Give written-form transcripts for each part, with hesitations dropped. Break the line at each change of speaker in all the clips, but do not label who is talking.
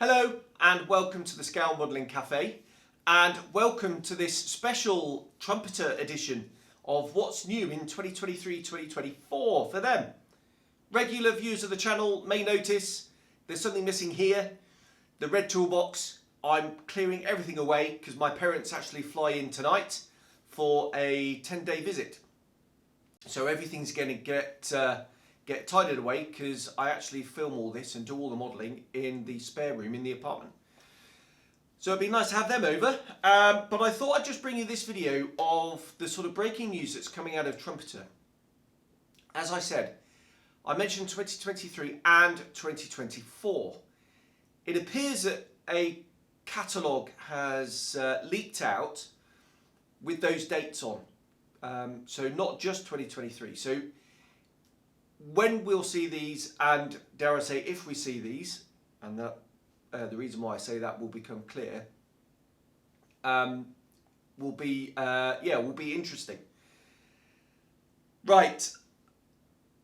Hello and welcome to the Scale Modelling Cafe, and welcome to this special Trumpeter edition of what's new in 2023-2024 for them. Regular viewers of the channel may notice there's something missing here. The red toolbox. I'm clearing everything away because my parents actually fly in tonight for a 10-day visit. So everything's going to get tidied away because I actually film all this and do all the modelling in the spare room in the apartment. So it'd be nice to have them over, but I thought I'd just bring you this video of the sort of breaking news that's coming out of Trumpeter. As I said, I mentioned 2023 and 2024. It appears that a catalogue has leaked out with those dates on. So not just 2023. So when we'll see these, and dare I say if we see these, and that, the reason why I say that will become clear, will be interesting. Right,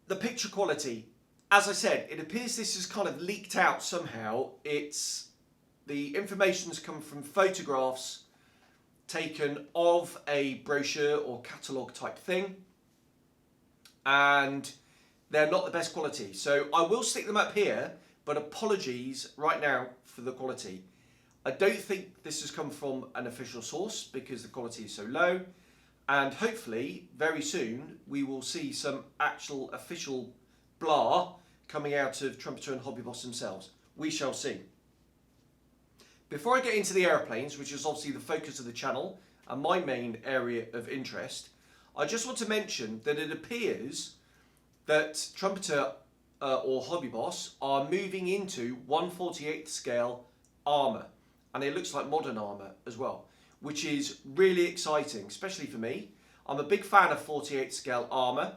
the picture quality. As I said, it appears this is kind of leaked out somehow. The information's come from photographs taken of a brochure or catalogue type thing, and they're not the best quality. So I will stick them up here, but apologies right now for the quality. I don't think this has come from an official source because the quality is so low, and hopefully very soon we will see some actual official blah coming out of Trumpeter and Hobby Boss themselves. We shall see. Before I get into the aeroplanes, which is obviously the focus of the channel and my main area of interest, I just want to mention that it appears that Trumpeter or Hobby Boss are moving into 1/48th scale armour, and it looks like modern armour as well, which is really exciting, especially for me. I'm a big fan of 48th scale armour.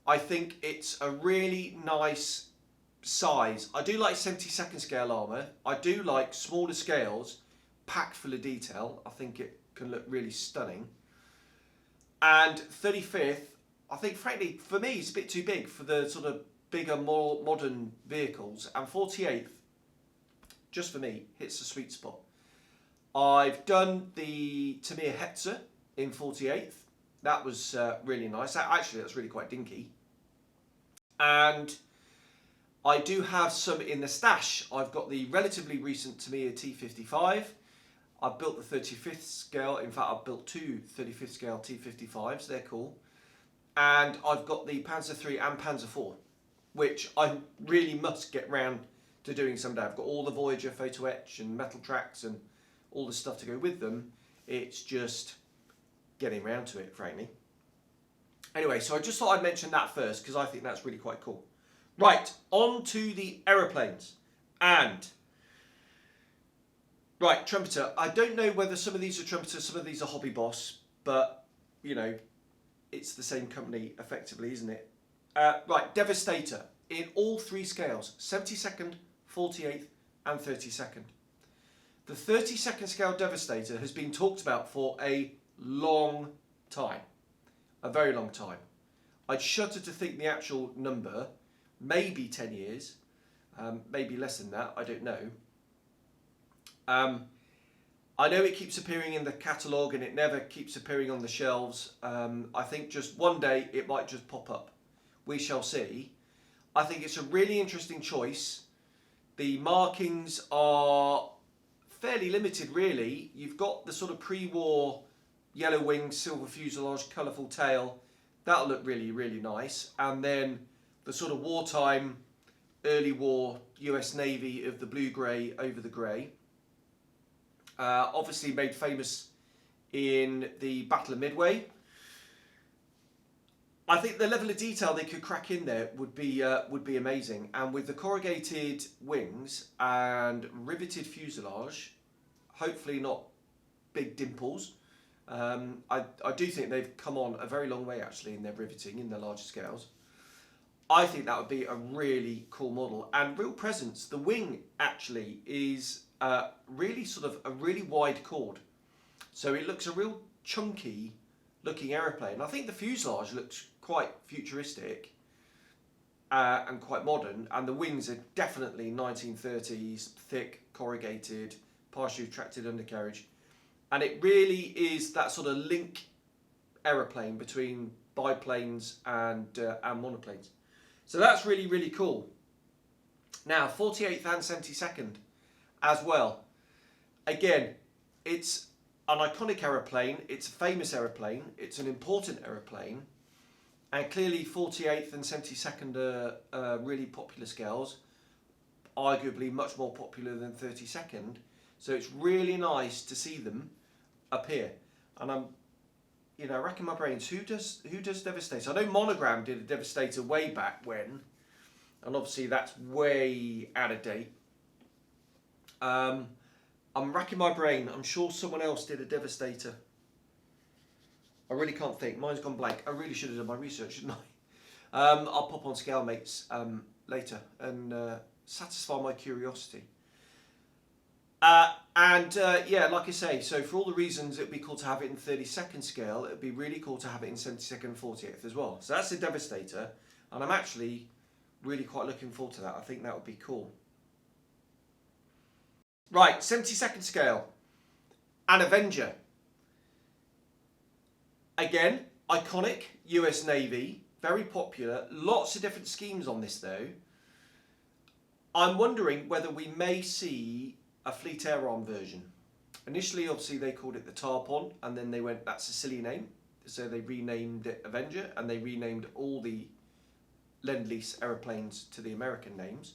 I think it's a really nice size. I do like 72nd scale armour. I do like smaller scales packed full of detail. I think it can look really stunning. And 35th, I think frankly for me it's a bit too big for the sort of bigger, more modern vehicles, and 48th, just for me, hits the sweet spot. I've done the Tamir Hetzer in 48th. That was really nice. Actually, that's really quite dinky. And I do have some in the stash. I've got the relatively recent Tamir T55. I've built the 35th scale. In fact, I've built two 35th scale T55s. They're cool. And I've got the Panzer III and Panzer IV, which I really must get round to doing someday. I've got all the Voyager photo etch and metal tracks and all the stuff to go with them. It's just getting round to it, frankly. Anyway, so I just thought I'd mention that first because I think that's really quite cool. Right, on to the aeroplanes. And right, Trumpeter. I don't know whether some of these are Trumpeter, some of these are Hobby Boss, but you know, it's the same company effectively, isn't it? Right, Devastator in all three scales, 72nd, 48th and 32nd. The 32nd scale Devastator has been talked about for a long time, a very long time. I'd shudder to think the actual number, maybe 10 years, maybe less than that, I don't know. I know it keeps appearing in the catalogue and it never keeps appearing on the shelves. I think just one day it might just pop up. We shall see. I think it's a really interesting choice. The markings are fairly limited, really. You've got the sort of pre-war yellow wings, silver fuselage, colourful tail. That'll look really, really nice. And then the sort of wartime, early war US Navy of the blue-grey over the grey. Obviously made famous in the Battle of Midway. I think the level of detail they could crack in there would be amazing, and with the corrugated wings and riveted fuselage, hopefully not big dimples. I do think they've come on a very long way actually in their riveting in the larger scales. I think that would be a really cool model and real presence. The wing actually is really sort of a really wide chord, so it looks a real chunky looking aeroplane. I think the fuselage looks quite futuristic. and quite modern, and the wings are definitely 1930s, thick, corrugated, partially retracted undercarriage, and it really is that sort of link aeroplane between biplanes and monoplanes. So that's really, really cool. Now, 48th and 72nd as well. Again, it's an iconic aeroplane, it's a famous aeroplane, it's an important aeroplane, and clearly 48th and 72nd are really popular scales, arguably much more popular than 32nd. So it's really nice to see them up here. And I'm, racking my brains, who does Devastator? I know Monogram did a Devastator way back when, and obviously that's way out of date. I'm racking my brain. I'm sure someone else did a Devastator. I really can't think. Mine's gone blank. I really should have done my research, shouldn't I? I'll pop on Scale Mates later and satisfy my curiosity. Yeah, like I say, so for all the reasons, it'd be cool to have it in 32nd scale. It'd be really cool to have it in 72nd and 48th as well. So that's the Devastator, and I'm actually really quite looking forward to that. I think that would be cool. Right, 72nd scale, an Avenger. Again, iconic, US Navy, very popular. Lots of different schemes on this though. I'm wondering whether we may see a Fleet Air Arm version. Initially, obviously, they called it the Tarpon, and then they went, that's a silly name. So they renamed it Avenger, and they renamed all the Lend-Lease aeroplanes to the American names.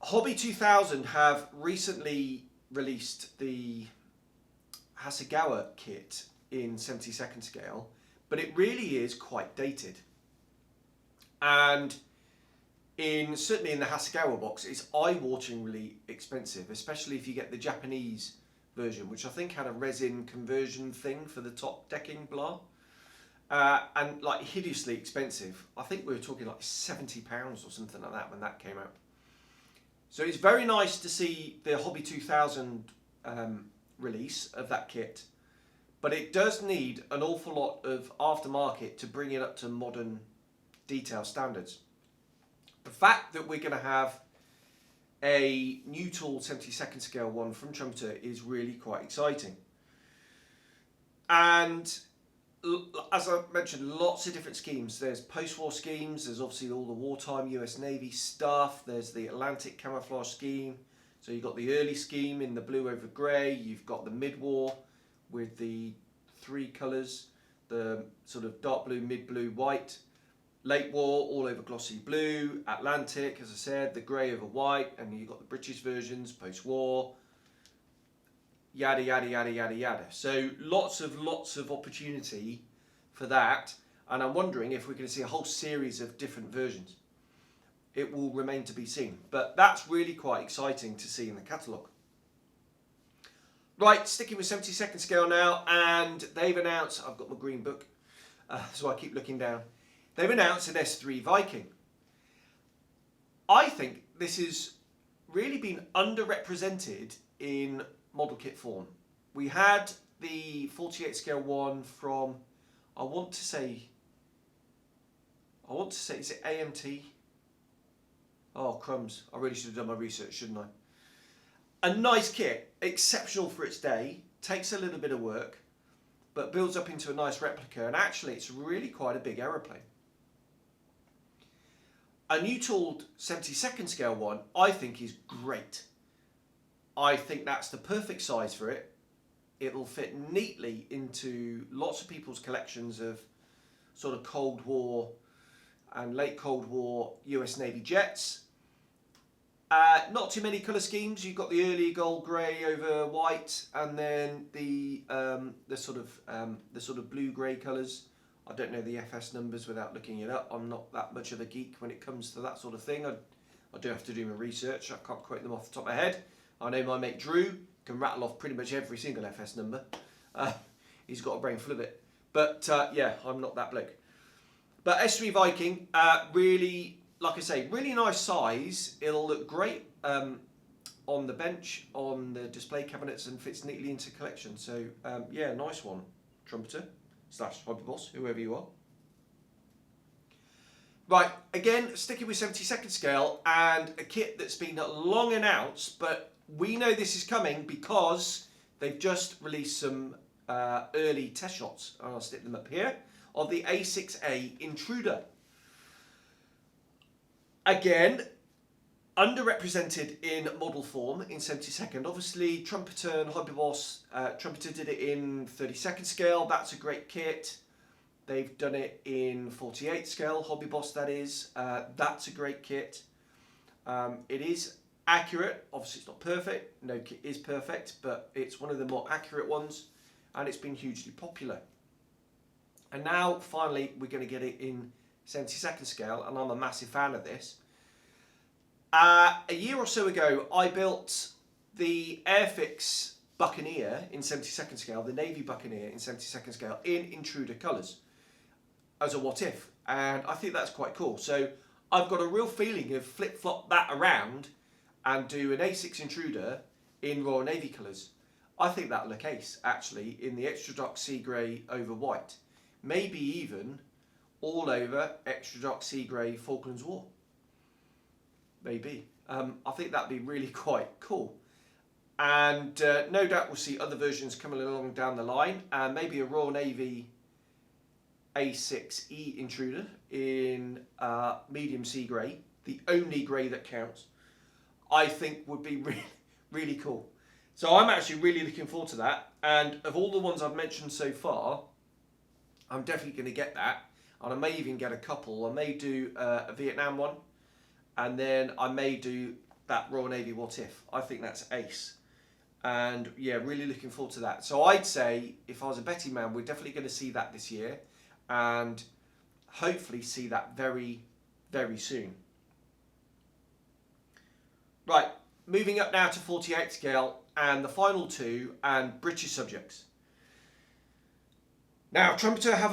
Hobby 2000 have recently released the Hasegawa kit in 72nd scale, but it really is quite dated. And certainly in the Hasegawa box, it's eye-wateringly expensive, especially if you get the Japanese version, which I think had a resin conversion thing for the top decking blah. And like hideously expensive. I think we were talking like £70 or something like that when that came out. So it's very nice to see the Hobby 2000 release of that kit, but it does need an awful lot of aftermarket to bring it up to modern detail standards. The fact that we're going to have a new tool 72nd scale one from Trumpeter is really quite exciting. And as I mentioned, lots of different schemes. There's post-war schemes, there's obviously all the wartime US Navy stuff, there's the Atlantic camouflage scheme. So you've got the early scheme in the blue over grey, you've got the mid-war with the three colours, the sort of dark blue, mid-blue, white. Late war, all over glossy blue. Atlantic, as I said, the grey over white, and you've got the British versions, post-war. Yada, yada, yada, yada, yada. So lots of opportunity for that. And I'm wondering if we're going to see a whole series of different versions. It will remain to be seen. But that's really quite exciting to see in the catalogue. Right, sticking with 72nd scale now. And they've announced, I've got my green book, so I keep looking down. They've announced an S3 Viking. I think this has really been underrepresented in model kit form. We had the 48 scale one from, I want to say, is it AMT? Oh, crumbs. I really should have done my research, shouldn't I? A nice kit, exceptional for its day, takes a little bit of work, but builds up into a nice replica, and actually it's really quite a big aeroplane. A new tooled 72nd scale one, I think, is great. I think that's the perfect size for it. It'll fit neatly into lots of people's collections of sort of Cold War and late Cold War US Navy jets. Not too many colour schemes. You've got the early gold grey over white, and then the sort of blue grey colours. I don't know the FS numbers without looking it up. I'm not that much of a geek when it comes to that sort of thing. I do have to do my research. I can't quote them off the top of my head. I know my mate Drew can rattle off pretty much every single FS number. He's got a brain full of it. But yeah, I'm not that bloke. But S3 Viking, really, like I say, really nice size. It'll look great on the bench, on the display cabinets, and fits neatly into collection. So yeah, nice one, Trumpeter / Hobby Boss, whoever you are. Right, again, sticking with 72nd scale and a kit that's been long announced, but we know this is coming because they've just released some early test shots, and I'll stick them up here, of the A6A Intruder. Again, underrepresented in model form in 72nd. Obviously, Trumpeter and Hobby Boss, Trumpeter did it in 32nd scale, that's a great kit. They've done it in 48 scale, Hobby Boss that is. That's a great kit. It is accurate. Obviously it's not perfect. No kit is perfect, but it's one of the more accurate ones, and it's been hugely popular. And now, finally, we're going to get it in 72nd scale, and I'm a massive fan of this. A year or so ago, I built the Airfix Buccaneer in 72nd scale, the Navy Buccaneer in 72nd scale, in Intruder colours, as a what if, and I think that's quite cool. So I've got a real feeling of flip-flop that around and do an A6 Intruder in Royal Navy colours. I think that'll look ace, actually, in the extra dark sea grey over white. Maybe even all over extra dark sea grey Falklands War. Maybe. I think that'd be really quite cool. And no doubt we'll see other versions coming along down the line. Maybe a Royal Navy A6E Intruder in medium sea grey, the only grey that counts, I think would be really cool. So I'm actually really looking forward to that, and of all the ones I've mentioned so far, I'm definitely going to get that, and I may even get a couple. I may do a Vietnam one, and then I may do that Royal Navy what if. I think that's ace. And yeah, really looking forward to that. So I'd say, if I was a betting man, we're definitely going to see that this year, and hopefully see that very, very soon. Right, moving up now to 48 scale, and the final two, and British subjects. Now, Trumpeter have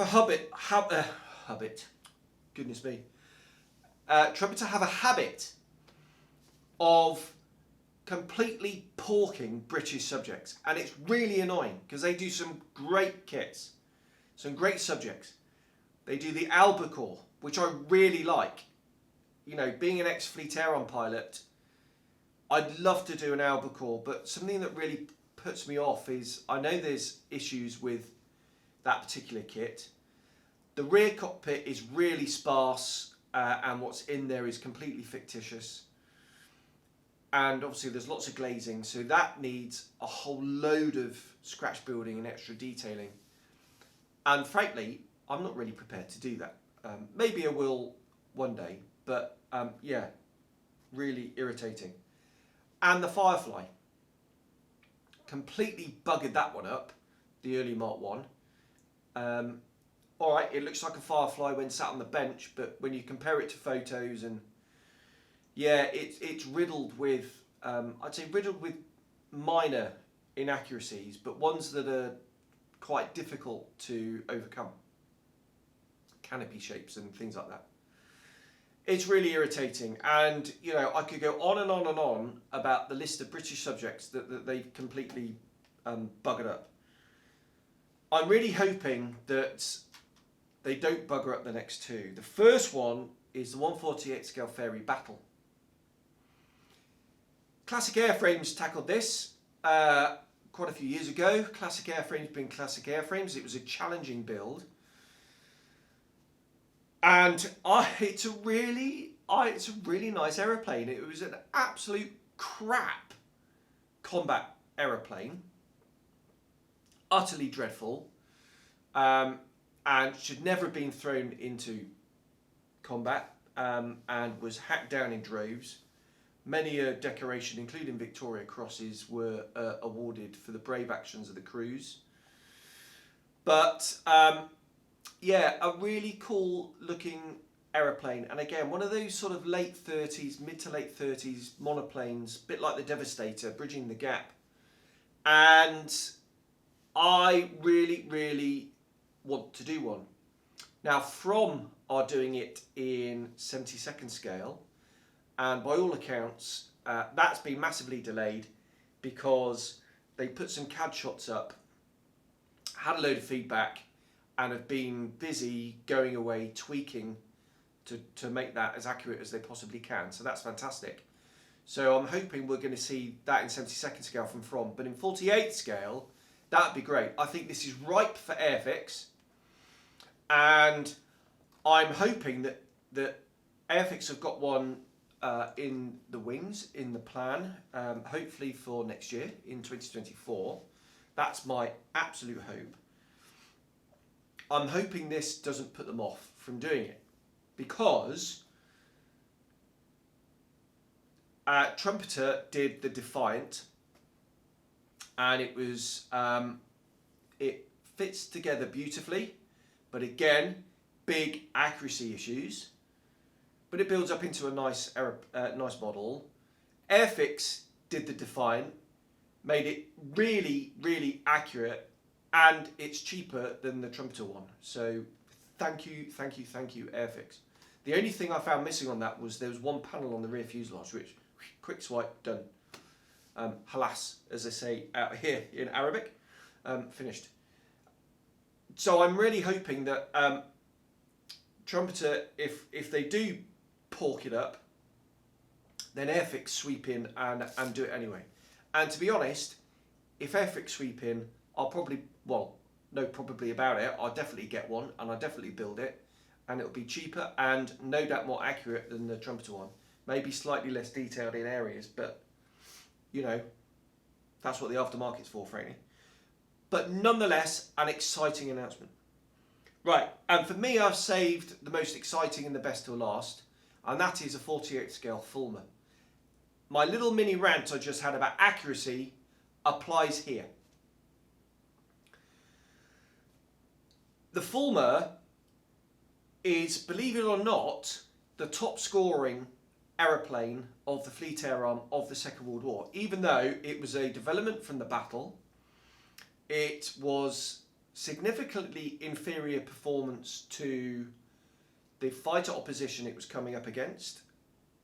a goodness me. Trumpeter have a habit of completely porking British subjects, and it's really annoying because they do some great kits, some great subjects. They do the Albacore, which I really like. You know, being an ex-Fleet Aeron pilot, I'd love to do an Albacore, but something that really puts me off is I know there's issues with that particular kit. The rear cockpit is really sparse, and what's in there is completely fictitious. And obviously there's lots of glazing, so that needs a whole load of scratch building and extra detailing. And frankly, I'm not really prepared to do that. Maybe I will one day, but yeah, really irritating. And the Firefly, completely buggered that one up, the early Mark 1. Alright, it looks like a Firefly when sat on the bench, but when you compare it to photos, and yeah, it's riddled with, I'd say riddled with minor inaccuracies, but ones that are quite difficult to overcome. Canopy shapes and things like that. It's really irritating, and you know, I could go on and on and on about the list of British subjects that they've completely buggered up. I'm really hoping that they don't bugger up the next two. The first one is the 148 scale Fairey Battle. Classic Airframes tackled this quite a few years ago. Classic Airframes being Classic Airframes. It was a challenging build. And it's a really nice aeroplane. It was an absolute crap combat aeroplane. Utterly dreadful. And should never have been thrown into combat, and was hacked down in droves. Many a decoration, including Victoria Crosses, were awarded for the brave actions of the crews. But yeah, a really cool looking aeroplane, and again, one of those sort of late 30s, mid to late 30s monoplanes, a bit like the Devastator, bridging the gap. And I really want to do one. Now, From are doing it in 72nd scale, and by all accounts, that's been massively delayed because they put some CAD shots up, had a load of feedback, and have been busy going away tweaking to make that as accurate as they possibly can. So that's fantastic. So I'm hoping we're going to see that in 72nd scale from, but in 48th scale, that'd be great. I think this is ripe for Airfix, and I'm hoping that Airfix have got one in the wings, in the plan, hopefully for next year, in 2024. That's my absolute hope. I'm hoping this doesn't put them off from doing it, because Trumpeter did the Defiant, and it was it fits together beautifully, but again, big accuracy issues. But it builds up into a nice model. Airfix did the Defiant, made it really, really accurate, and it's cheaper than the Trumpeter one. So thank you, Airfix. The only thing I found missing on that was there was one panel on the rear fuselage, which quick swipe, done. Halas, as they say out here in Arabic, finished. So I'm really hoping that Trumpeter, if they do pork it up, then Airfix sweep in and do it anyway. And to be honest, if Airfix sweep in, I'll probably, well, no probably about it, I'll definitely get one, and I'll definitely build it, and it'll be cheaper and no doubt more accurate than the Trumpeter one. Maybe slightly less detailed in areas, but you know, that's what the aftermarket's for, frankly. But nonetheless, an exciting announcement. Right, and for me, I've saved the most exciting and the best till last, and that is a 48 scale Fulmar. My little mini rant I just had about accuracy applies here. The Fulmar is, believe it or not, the top scoring aeroplane of the Fleet Air Arm of the Second World War. Even though it was a development from the battle, it was significantly inferior performance to the fighter opposition it was coming up against,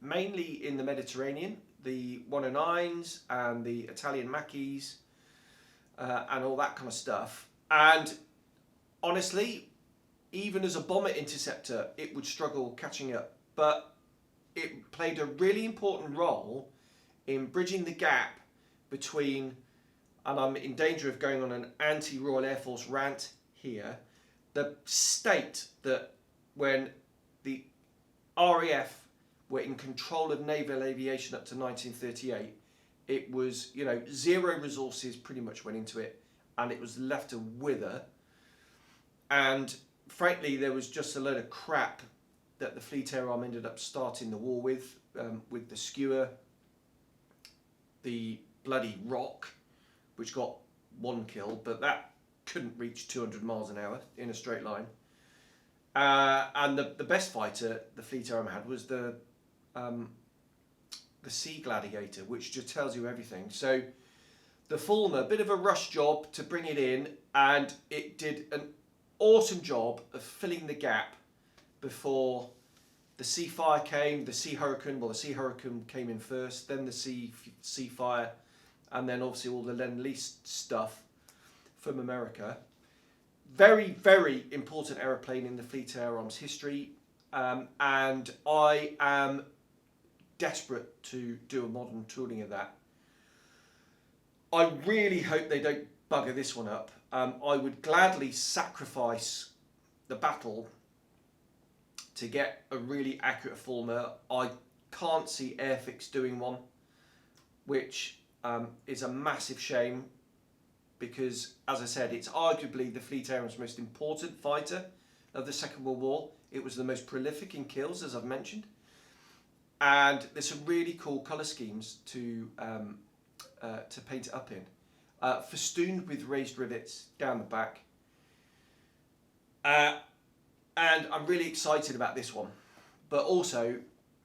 mainly in the Mediterranean, the 109s and the Italian Macchis and all that kind of stuff. And honestly, even as a bomber interceptor, it would struggle catching up. But it played a really important role in bridging the gap between, and I'm in danger of going on an anti-Royal Air Force rant here, the state that when the RAF were in control of naval aviation up to 1938, it was, you know, zero resources pretty much went into it, and it was left to wither. And frankly, there was just a load of crap that the Fleet Air Arm ended up starting the war with the Skewer, the bloody Rock, which got one kill, but that couldn't reach 200 miles an hour in a straight line. And the best fighter the Fleet Air Arm had was the Sea Gladiator, which just tells you everything. So the Fulmar, a bit of a rush job to bring it in, and it did an awesome job of filling the gap before the Sea Fire came, the Sea Hurricane. Well, the Sea Hurricane came in first, then the Sea Fire, and then obviously all the Lend-Lease stuff from America. Very, very important aeroplane in the Fleet Air Arm's history, and I am desperate to do a modern tooling of that. I really hope they don't bugger this one up. I would gladly sacrifice the battle to get a really accurate Fulmar. I can't see Airfix doing one, which is a massive shame, because, as I said, it's arguably the Fleet Air Arm's most important fighter of the Second World War. It was the most prolific in kills, as I've mentioned. And there's some really cool colour schemes to paint it up in. Festooned with raised rivets down the back. And I'm really excited about this one, but also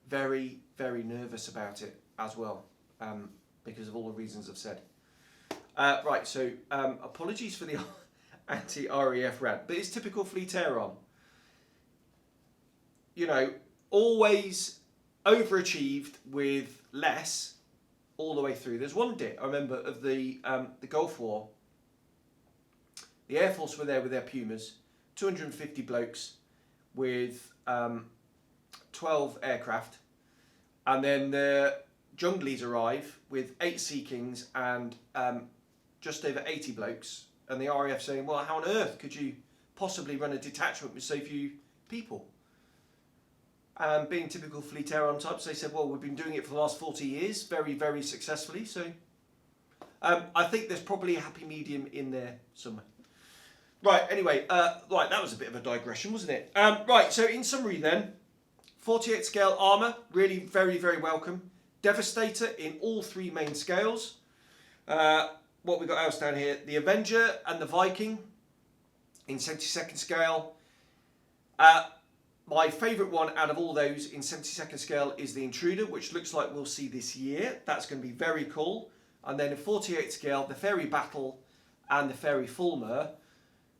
very, very nervous about it as well, because of all the reasons I've said. Right, so apologies for the anti-RAF rant, but it's typical Fleet Air Arm. You know, always overachieved with less all the way through. There's one bit I remember of the Gulf War. The Air Force were there with their Pumas, 250 blokes with 12 aircraft, and then the junglies arrive with 8 Sea Kings and just over 80 blokes, and the RAF saying, well, how on earth could you possibly run a detachment with so few people? And being typical fleet air on types, they said, well, we've been doing it for the last 40 years, very, very successfully. So I think there's probably a happy medium in there somewhere. Right, anyway, right, that was a bit of a digression, wasn't it? Right, so in summary then, 48 scale armour, really very, very welcome. Devastator in all 3 main scales. What we got else down here? The Avenger and the Viking in 72nd scale. My favourite one out of all those in 72nd scale is the Intruder, which looks like we'll see this year. That's going to be very cool. And then in 48 scale, the Fairey Battle and the Fairey Fulmar.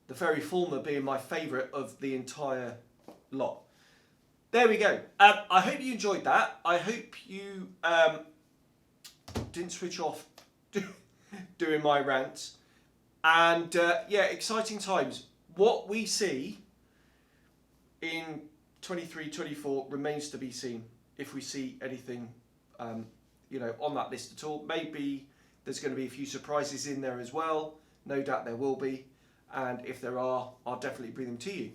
The Fairey Fulmar being my favourite of the entire lot. There we go. I hope you enjoyed that. I hope you didn't switch off doing my rants. And yeah, exciting times. What we see in 23-24 remains to be seen. If we see anything, you know, on that list at all, maybe there's going to be a few surprises in there as well. No doubt there will be, and if there are, I'll definitely bring them to you.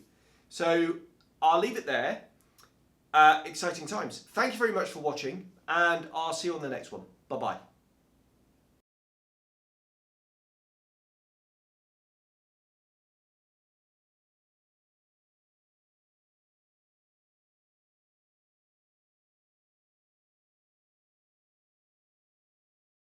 So I'll leave it there. Exciting times. Thank you very much for watching, and I'll see you on the next one. Bye bye.